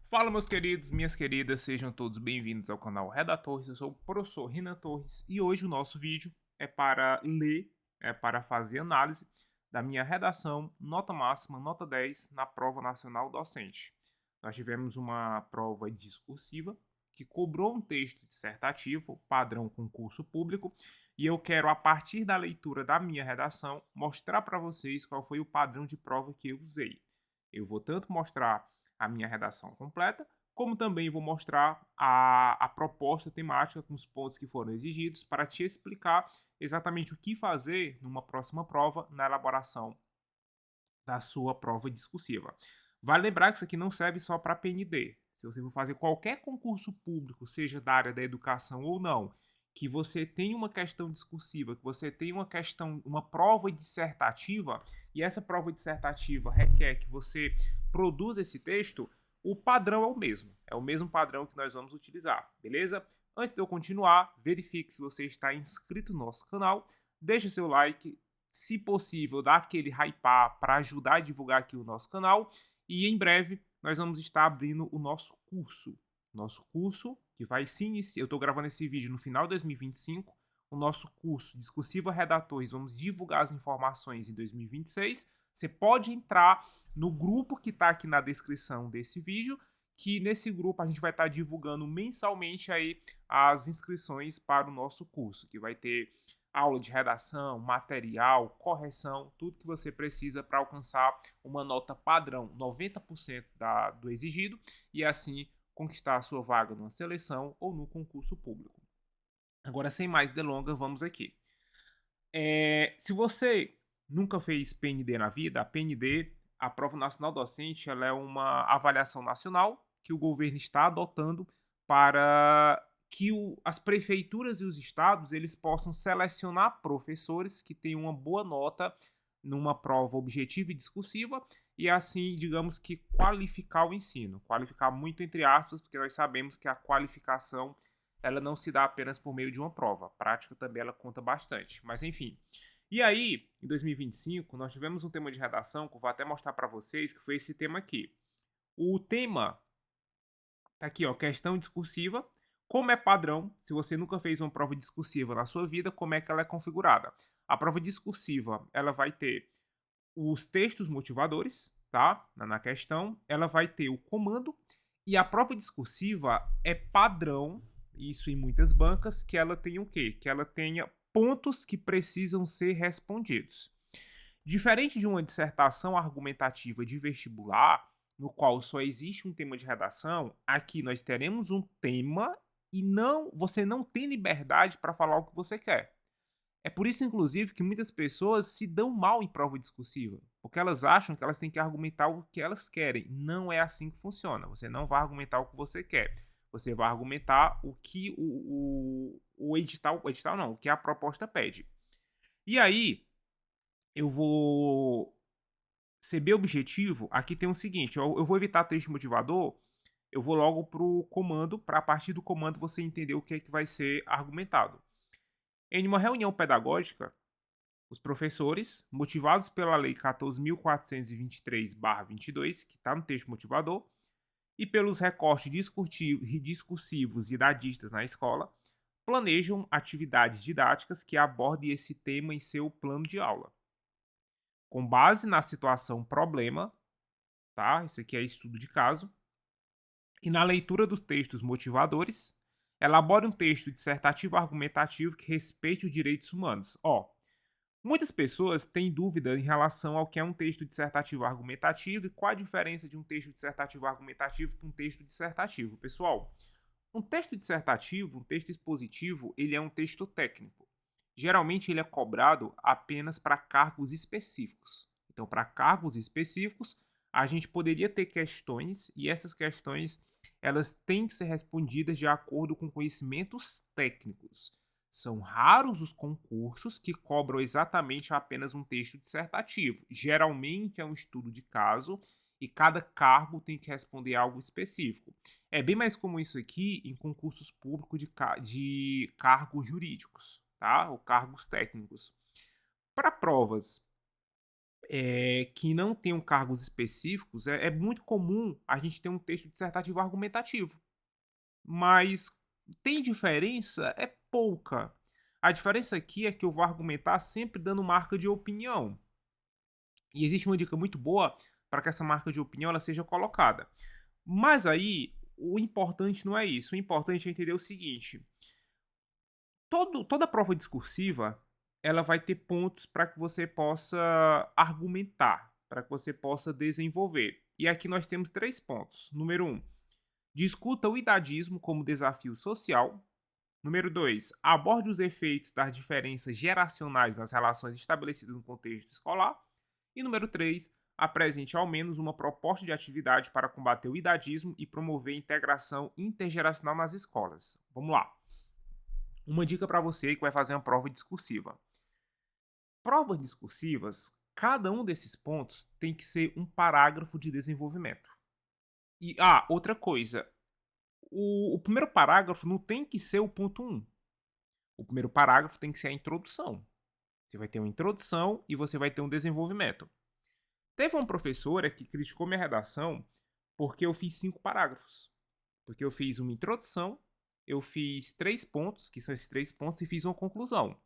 Fala, meus queridos, minhas queridas, sejam todos bem-vindos ao canal Redatores. Eu sou o professor Renan Torres e hoje o nosso vídeo é para ler, para fazer análise da minha redação, nota máxima, nota 10, na prova nacional docente. Nós tivemos uma prova discursiva que cobrou um texto dissertativo, padrão concurso público, e eu quero, a partir da leitura da minha redação, mostrar para vocês qual foi o padrão de prova que eu usei. Eu vou tanto mostrar a minha redação completa, como também vou mostrar a proposta temática com os pontos que foram exigidos para te explicar exatamente o que fazer numa próxima prova na elaboração da sua prova discursiva. Vale lembrar que isso aqui não serve só para PND. Se você for fazer qualquer concurso público, seja da área da educação ou não, que você tem uma questão discursiva, que você tem uma questão, uma prova dissertativa, e essa prova dissertativa requer que você produza esse texto, o padrão é o mesmo padrão que nós vamos utilizar, beleza? Antes de eu continuar, verifique se você está inscrito no nosso canal, deixe seu like, se possível, dar aquele hypar para ajudar a divulgar aqui o nosso canal. E em breve nós vamos estar abrindo o nosso curso. Nosso curso que vai se iniciar. Eu estou gravando esse vídeo no final de 2025. O nosso curso Discursiva Redatores, vamos divulgar as informações em 2026. Você pode entrar no grupo que está aqui na descrição desse vídeo, que nesse grupo a gente vai estar divulgando mensalmente aí as inscrições para o nosso curso, que vai ter aula de redação, material, correção, tudo que você precisa para alcançar uma nota padrão, 90% do exigido, e assim conquistar a sua vaga numa seleção ou no concurso público. Agora, sem mais delongas, vamos aqui. Se você nunca fez PND na vida, a PND, a Prova Nacional Docente, ela é uma avaliação nacional que o governo está adotando para que as prefeituras e os estados eles possam selecionar professores que tenham uma boa nota numa prova objetiva e discursiva e assim, digamos que qualificar o ensino. Qualificar muito entre aspas, porque nós sabemos que a qualificação ela não se dá apenas por meio de uma prova. A prática também ela conta bastante. Mas enfim. E aí, em 2025, nós tivemos um tema de redação que eu vou até mostrar para vocês, que foi esse tema aqui. O tema tá aqui, ó, questão discursiva. Como é padrão, se você nunca fez uma prova discursiva na sua vida, como é que ela é configurada? A prova discursiva, ela vai ter os textos motivadores, tá? Na questão, ela vai ter o comando e a prova discursiva é padrão, isso em muitas bancas, que ela tenha o quê? Que ela tenha pontos que precisam ser respondidos. Diferente de uma dissertação argumentativa de vestibular, no qual só existe um tema de redação, aqui nós teremos um tema e você não tem liberdade para falar o que você quer. É por isso, inclusive, que muitas pessoas se dão mal em prova discursiva, porque elas acham que elas têm que argumentar o que elas querem. Não é assim que funciona. Você não vai argumentar o que você quer. Você vai argumentar o que o edital não, o que a proposta pede. E aí, eu vou ser bem objetivo. Aqui tem o seguinte: eu vou evitar texto motivador. Eu vou logo para o comando, para a partir do comando você entender o que é que vai ser argumentado. Em uma reunião pedagógica, os professores, motivados pela Lei 14.423/22, que está no texto motivador, e pelos recortes discursivos e dadistas na escola, planejam atividades didáticas que abordem esse tema em seu plano de aula. Com base na situação problema, tá? Isso aqui é estudo de caso, e na leitura dos textos motivadores, elabore um texto dissertativo argumentativo que respeite os direitos humanos. Muitas pessoas têm dúvida em relação ao que é um texto dissertativo argumentativo e qual a diferença de um texto dissertativo argumentativo para um texto dissertativo. Pessoal, um texto dissertativo, um texto expositivo, ele é um texto técnico. Geralmente ele é cobrado apenas para cargos específicos. Então, para cargos específicos, a gente poderia ter questões e essas questões elas têm que ser respondidas de acordo com conhecimentos técnicos. São raros os concursos que cobram exatamente apenas um texto dissertativo. Geralmente é um estudo de caso e cada cargo tem que responder algo específico. É bem mais comum isso aqui em concursos públicos de cargos jurídicos, tá? Ou cargos técnicos. Para provas que não tenham cargos específicos, é muito comum a gente ter um texto dissertativo argumentativo. Mas tem diferença? É pouca. A diferença aqui é que eu vou argumentar sempre dando marca de opinião. E existe uma dica muito boa para que essa marca de opinião ela seja colocada. Mas aí, o importante não é isso. O importante é entender o seguinte: toda prova discursiva ela vai ter pontos para que você possa argumentar, para que você possa desenvolver. E aqui nós temos 3 pontos. Número 1, discuta o idadismo como desafio social. Número 2, aborde os efeitos das diferenças geracionais nas relações estabelecidas no contexto escolar. E número 3, apresente ao menos uma proposta de atividade para combater o idadismo e promover a integração intergeracional nas escolas. Vamos lá. Uma dica para você que vai fazer uma prova discursiva. Provas discursivas, cada um desses pontos tem que ser um parágrafo de desenvolvimento. E, outra coisa, o primeiro parágrafo não tem que ser o ponto 1. O primeiro parágrafo tem que ser a introdução. Você vai ter uma introdução e você vai ter um desenvolvimento. Teve uma professora que criticou minha redação porque eu fiz 5 parágrafos. Porque eu fiz uma introdução, eu fiz 3 pontos, que são esses 3 pontos, e fiz uma conclusão.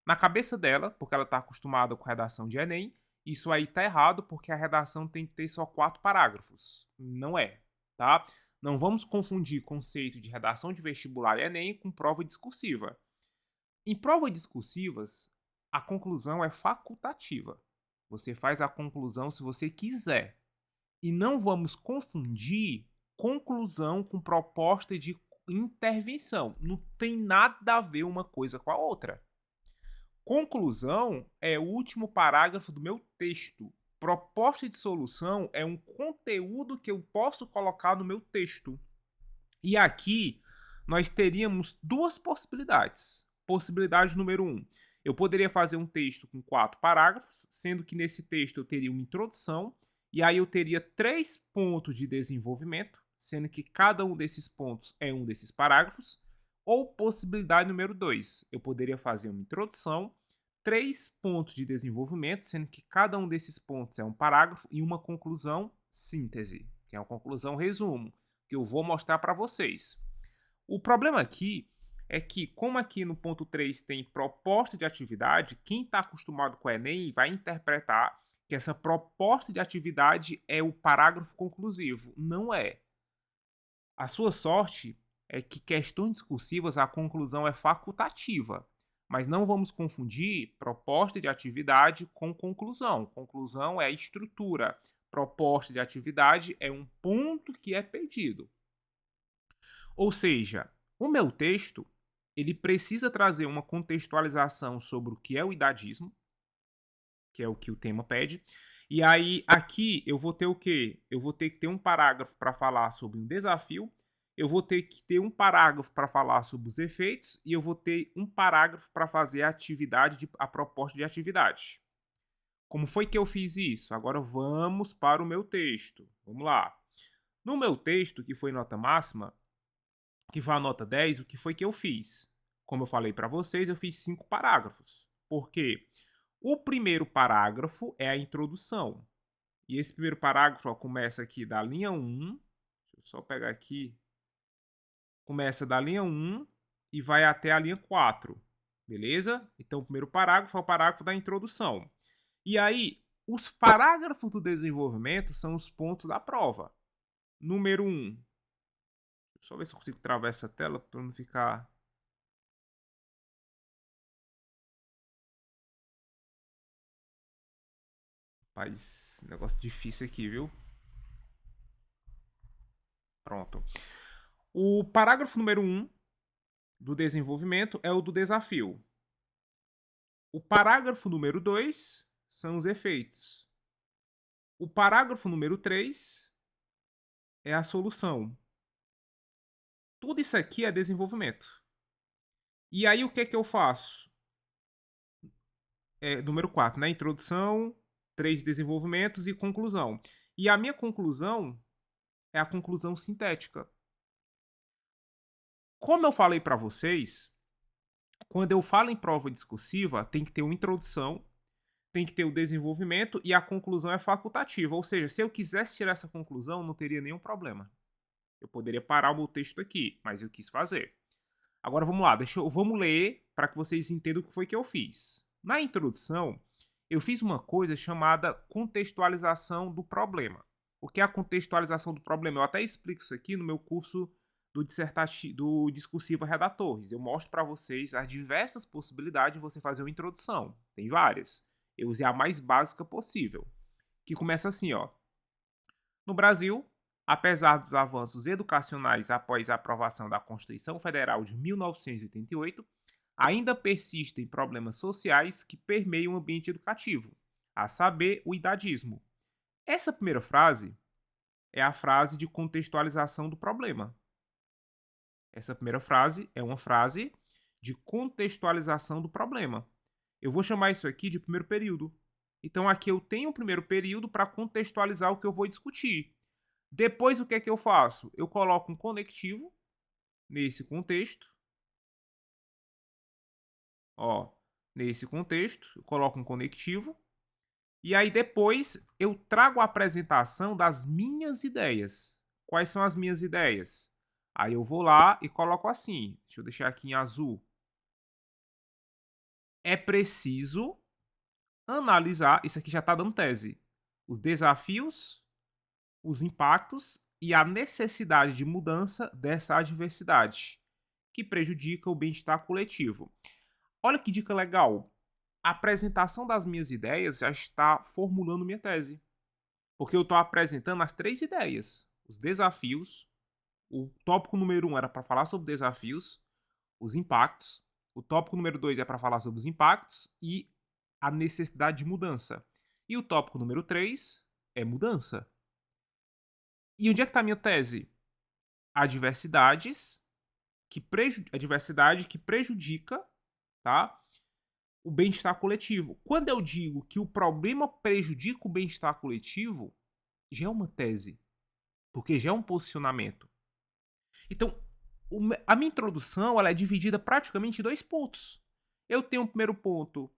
Na cabeça dela, porque ela está acostumada com redação de Enem, isso aí tá errado, porque a redação tem que ter só 4 parágrafos. Não é, tá? Não vamos confundir conceito de redação de vestibular e Enem com prova discursiva. Em provas discursivas, a conclusão é facultativa. Você faz a conclusão se você quiser. E não vamos confundir conclusão com proposta de intervenção. Não tem nada a ver uma coisa com a outra. Conclusão é o último parágrafo do meu texto. Proposta de solução é um conteúdo que eu posso colocar no meu texto. E aqui nós teríamos 2 possibilidades. Possibilidade número 1. Eu poderia fazer um texto com 4 parágrafos, sendo que nesse texto eu teria uma introdução, e aí eu teria 3 pontos de desenvolvimento, sendo que cada um desses pontos é um desses parágrafos. Ou possibilidade número 2, eu poderia fazer uma introdução, 3 pontos de desenvolvimento, sendo que cada um desses pontos é um parágrafo, e uma conclusão síntese, que é uma conclusão resumo, que eu vou mostrar para vocês. O problema aqui é que, como aqui no ponto 3 tem proposta de atividade, quem está acostumado com o Enem vai interpretar que essa proposta de atividade é o parágrafo conclusivo. Não é. A sua sorte é que questões discursivas a conclusão é facultativa, mas não vamos confundir proposta de atividade com conclusão. Conclusão é a estrutura. Proposta de atividade é um ponto que é pedido. Ou seja, o meu texto ele precisa trazer uma contextualização sobre o que é o idadismo, que é o que o tema pede. E aí, aqui, eu vou ter o quê? Eu vou ter que ter um parágrafo para falar sobre um desafio, eu vou ter que ter um parágrafo para falar sobre os efeitos, e eu vou ter um parágrafo para fazer a proposta de atividade. Como foi que eu fiz isso? Agora vamos para o meu texto. Vamos lá. No meu texto, que foi nota máxima, que foi a nota 10, o que foi que eu fiz? Como eu falei para vocês, eu fiz 5 parágrafos. Por quê? O primeiro parágrafo é a introdução. E esse primeiro parágrafo começa aqui da linha 1. Deixa eu só pegar aqui. Começa da linha 1 e vai até a linha 4. Beleza? Então, o primeiro parágrafo é o parágrafo da introdução. E aí, os parágrafos do desenvolvimento são os pontos da prova. Número 1. Deixa eu só ver se eu consigo travar essa tela para não ficar. Rapaz, negócio difícil aqui, viu? Pronto. O parágrafo número 1 do desenvolvimento é o do desafio. O parágrafo número 2 são os efeitos. O parágrafo número 3 é a solução. Tudo isso aqui é desenvolvimento. E aí o que é que eu faço? Número 4, né? Introdução, 3 desenvolvimentos e conclusão. E a minha conclusão é a conclusão sintética. Como eu falei para vocês, quando eu falo em prova discursiva, tem que ter uma introdução, tem que ter o desenvolvimento e a conclusão é facultativa. Ou seja, se eu quisesse tirar essa conclusão, não teria nenhum problema. Eu poderia parar o meu texto aqui, mas eu quis fazer. Agora vamos lá, vamos ler para que vocês entendam o que foi que eu fiz. Na introdução, eu fiz uma coisa chamada contextualização do problema. O que é a contextualização do problema? Eu até explico isso aqui no meu curso do discursivo redatores. Eu mostro para vocês as diversas possibilidades de você fazer uma introdução. Tem várias. Eu usei a mais básica possível, que começa assim, ó. No Brasil, apesar dos avanços educacionais após a aprovação da Constituição Federal de 1988, ainda persistem problemas sociais que permeiam o ambiente educativo, a saber, o idadismo. Essa primeira frase é a frase de contextualização do problema. Essa primeira frase é uma frase de contextualização do problema. Eu vou chamar isso aqui de primeiro período. Então aqui eu tenho o primeiro período para contextualizar o que eu vou discutir. Depois o que é que eu faço? Eu coloco um conectivo nesse contexto. Ó, nesse contexto, eu coloco um conectivo. E aí depois eu trago a apresentação das minhas ideias. Quais são as minhas ideias? Aí eu vou lá e coloco assim. Deixa eu deixar aqui em azul. É preciso analisar, isso aqui já está dando tese, os desafios, os impactos e a necessidade de mudança dessa adversidade, que prejudica o bem-estar coletivo. Olha que dica legal. A apresentação das minhas ideias já está formulando minha tese. Porque eu estou apresentando as 3 ideias. Os desafios. O tópico número 1 era para falar sobre desafios, os impactos. O tópico número 2 é para falar sobre os impactos e a necessidade de mudança. E o tópico número 3 é mudança. E onde é que está a minha tese? Adversidades a diversidade que prejudica, tá, o bem-estar coletivo. Quando eu digo que o problema prejudica o bem-estar coletivo, já é uma tese, porque já é um posicionamento. Então, a minha introdução ela é dividida praticamente em 2 pontos. Eu tenho o primeiro ponto,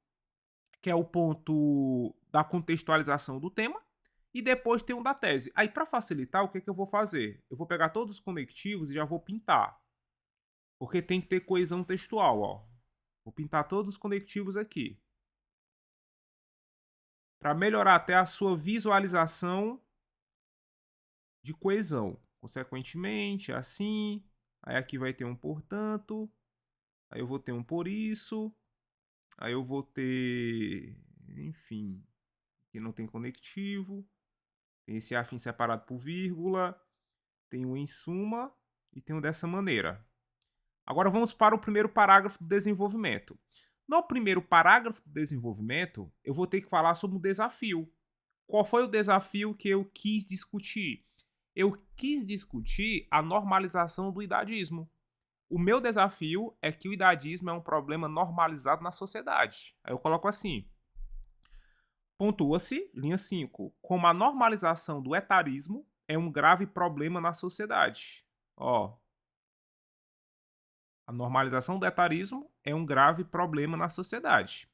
que é o ponto da contextualização do tema, e depois tem um da tese. Aí, para facilitar, o que, é que eu vou fazer? Eu vou pegar todos os conectivos e já vou pintar. Porque tem que ter coesão textual, ó. Vou pintar todos os conectivos aqui. Para melhorar até a sua visualização de coesão. Consequentemente, assim. Aí aqui vai ter um portanto. Aí eu vou ter um por isso. Aí eu vou ter... Enfim. Aqui não tem conectivo. Tem esse afim separado por vírgula. Tem o em suma. E tem o dessa maneira. Agora vamos para o primeiro parágrafo do desenvolvimento. No primeiro parágrafo do desenvolvimento, eu vou ter que falar sobre um desafio. Qual foi o desafio que eu quis discutir? Eu quis discutir a normalização do idadismo. O meu desafio é que o idadismo é um problema normalizado na sociedade. Aí eu coloco assim. Pontua-se, linha 5, como a normalização do etarismo é um grave problema na sociedade. Ó, a normalização do etarismo é um grave problema na sociedade.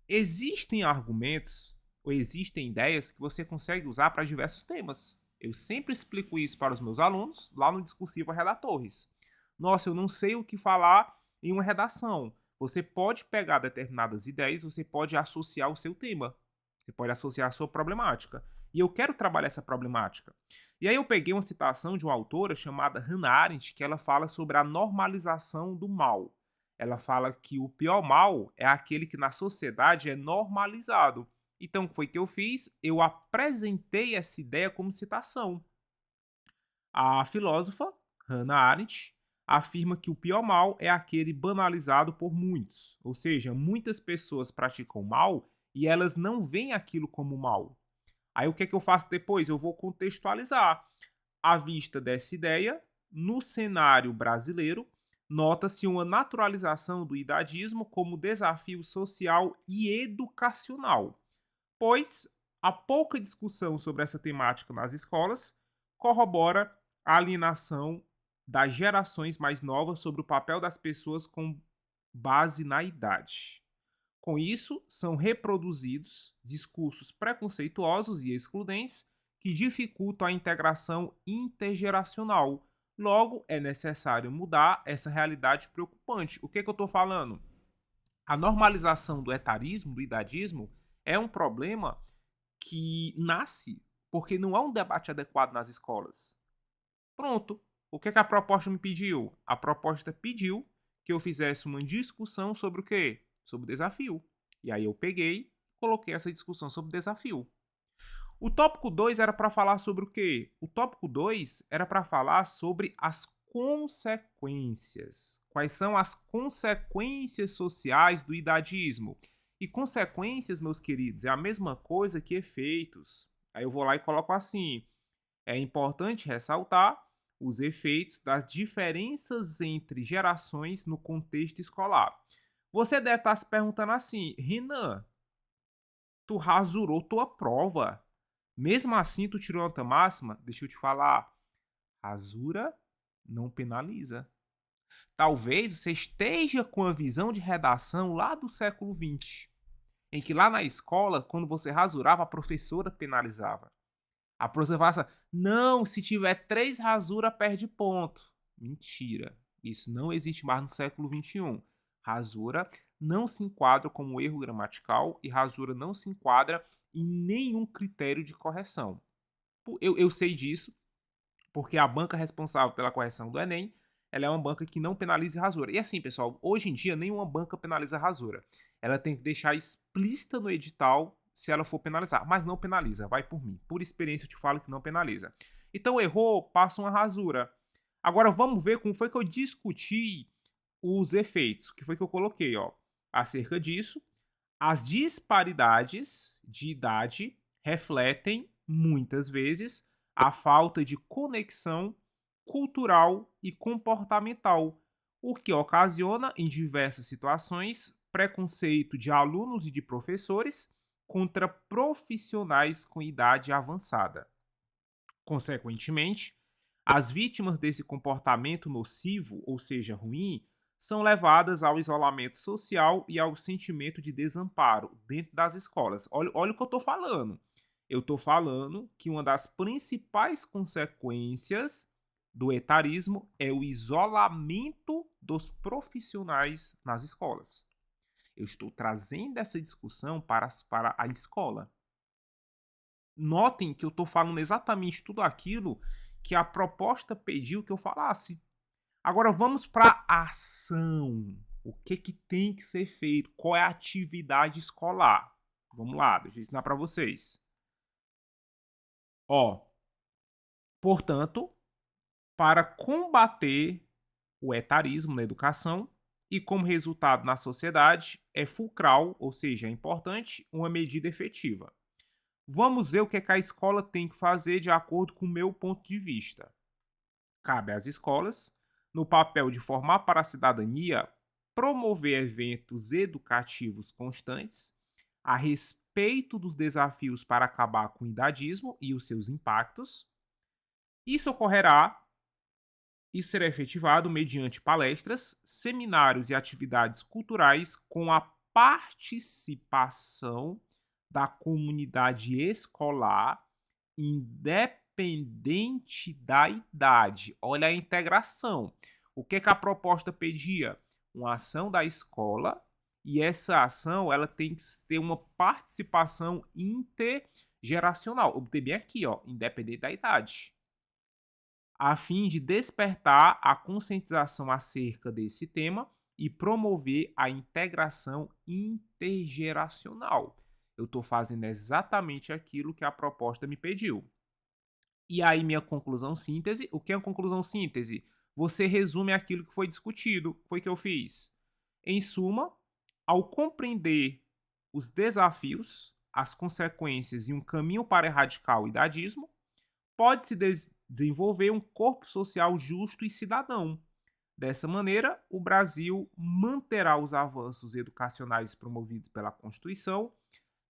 Existem argumentos ou existem ideias que você consegue usar para diversos temas. Eu sempre explico isso para os meus alunos lá no Discursivo Redatores. Nossa, eu não sei o que falar em uma redação. Você pode pegar determinadas ideias, você pode associar o seu tema. Você pode associar a sua problemática. E eu quero trabalhar essa problemática. E aí eu peguei uma citação de uma autora chamada Hannah Arendt, que ela fala sobre a normalização do mal. Ela fala que o pior mal é aquele que na sociedade é normalizado. Então, o que foi que eu fiz? Eu apresentei essa ideia como citação. A filósofa Hannah Arendt afirma que o pior mal é aquele banalizado por muitos. Ou seja, muitas pessoas praticam mal e elas não veem aquilo como mal. Aí o que é que eu faço depois? Eu vou contextualizar. À vista dessa ideia, no cenário brasileiro, nota-se uma naturalização do idadismo como desafio social e educacional, pois a pouca discussão sobre essa temática nas escolas corrobora a alienação das gerações mais novas sobre o papel das pessoas com base na idade. Com isso, são reproduzidos discursos preconceituosos e excludentes que dificultam a integração intergeracional. Logo, é necessário mudar essa realidade preocupante. O que eu estou falando? A normalização do etarismo, do idadismo, é um problema que nasce porque não há um debate adequado nas escolas. Pronto. O que a proposta me pediu? A proposta pediu que eu fizesse uma discussão sobre o quê? Sobre o desafio. E aí eu peguei, coloquei essa discussão sobre o desafio. O tópico 2 era para falar sobre o quê? O tópico 2 era para falar sobre as consequências. Quais são as consequências sociais do idadismo? E consequências, meus queridos, é a mesma coisa que efeitos. Aí eu vou lá e coloco assim: é importante ressaltar os efeitos das diferenças entre gerações no contexto escolar. Você deve estar se perguntando assim: Renan, tu rasurou tua prova. Mesmo assim, tu tirou nota máxima? Deixa eu te falar. Rasura não penaliza. Talvez você esteja com a visão de redação lá do século XX, em que lá na escola, quando você rasurava, a professora penalizava. A professora fala assim, não, se tiver 3 rasuras, perde ponto. Mentira. Isso não existe mais no século XXI. Rasura não se enquadra como erro gramatical e rasura não se enquadra em nenhum critério de correção. Eu sei disso, porque a banca responsável pela correção do Enem, ela é uma banca que não penaliza rasura. E assim, pessoal, hoje em dia nenhuma banca penaliza rasura. Ela tem que deixar explícita no edital se ela for penalizar, mas não penaliza, vai por mim. Por experiência eu te falo que não penaliza. Então errou, passa uma rasura. Agora vamos ver como foi que eu discuti os efeitos, que foi que eu coloquei, ó. Acerca disso, as disparidades de idade refletem, muitas vezes, a falta de conexão cultural e comportamental, o que ocasiona, em diversas situações, preconceito de alunos e de professores contra profissionais com idade avançada. Consequentemente, as vítimas desse comportamento nocivo, ou seja, ruim, são levadas ao isolamento social e ao sentimento de desamparo dentro das escolas. Olha o que eu estou falando. Eu estou falando que uma das principais consequências do etarismo é o isolamento dos profissionais nas escolas. Eu estou trazendo essa discussão para a escola. Notem que eu estou falando exatamente tudo aquilo que a proposta pediu que eu falasse. Agora vamos para a ação. O que tem que ser feito? Qual é a atividade escolar? Vamos lá, deixa eu ensinar para vocês. Ó, portanto, para combater o etarismo na educação e como resultado na sociedade, é fulcral, ou seja, é importante, uma medida efetiva. Vamos ver o que a escola tem que fazer de acordo com o meu ponto de vista. Cabe às escolas, no papel de formar para a cidadania, promover eventos educativos constantes a respeito dos desafios para acabar com o idadismo e os seus impactos. Isso ocorrerá, isso será efetivado mediante palestras, seminários e atividades culturais com a participação da comunidade escolar, independente da idade. Olha a integração. O que a proposta pedia? Uma ação da escola e essa ação ela tem que ter uma participação intergeracional. Obter bem aqui, ó, independente da idade, a fim de despertar a conscientização acerca desse tema e promover a integração intergeracional. Eu estou fazendo exatamente aquilo que a proposta me pediu. E aí, minha conclusão síntese. O que é a conclusão síntese? Você resume aquilo que foi discutido. Foi o que eu fiz. Em suma, ao compreender os desafios, as consequências e um caminho para erradicar o idadismo, pode-se desenvolver um corpo social justo e cidadão. Dessa maneira, o Brasil manterá os avanços educacionais promovidos pela Constituição,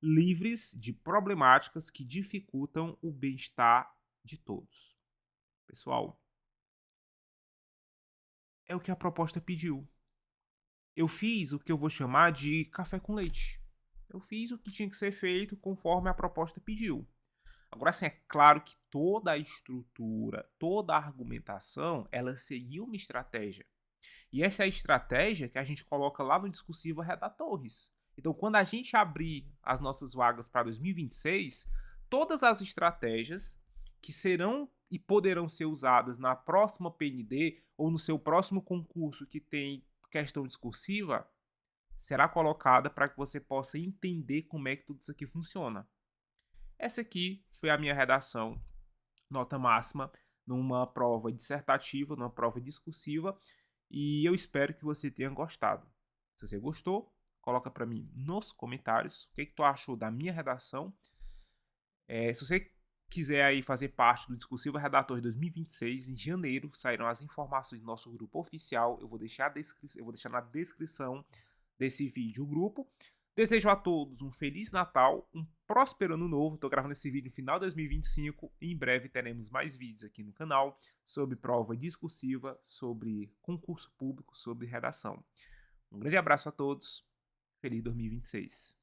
livres de problemáticas que dificultam o bem-estar de todos. Pessoal, é o que a proposta pediu. eu fiz o que eu vou chamar de café com leite. Eu fiz o que tinha que ser feito conforme a proposta pediu. Agora, assim, é claro que toda a estrutura, toda a argumentação, ela seguia uma estratégia. E essa é a estratégia que a gente coloca lá no discursivo Redatores. Então, quando a gente abrir as nossas vagas para 2026, todas as estratégias que serão e poderão ser usadas na próxima PND ou no seu próximo concurso que tem questão discursiva, será colocada para que você possa entender como é que tudo isso aqui funciona. Essa aqui foi a minha redação, nota máxima, numa prova dissertativa, numa prova discursiva, e eu espero que você tenha gostado. Se você gostou, coloca para mim nos comentários o que tu achou da minha redação. Se você quiser aí fazer parte do Discursivo Redator 2026, em janeiro sairão as informações do nosso grupo oficial. Eu vou deixar na descrição desse vídeo o grupo. Desejo a todos um Feliz Natal, um próspero Ano Novo. Estou gravando esse vídeo no final de 2025. Em breve teremos mais vídeos aqui no canal sobre prova discursiva, sobre concurso público, sobre redação. Um grande abraço a todos. Feliz 2026.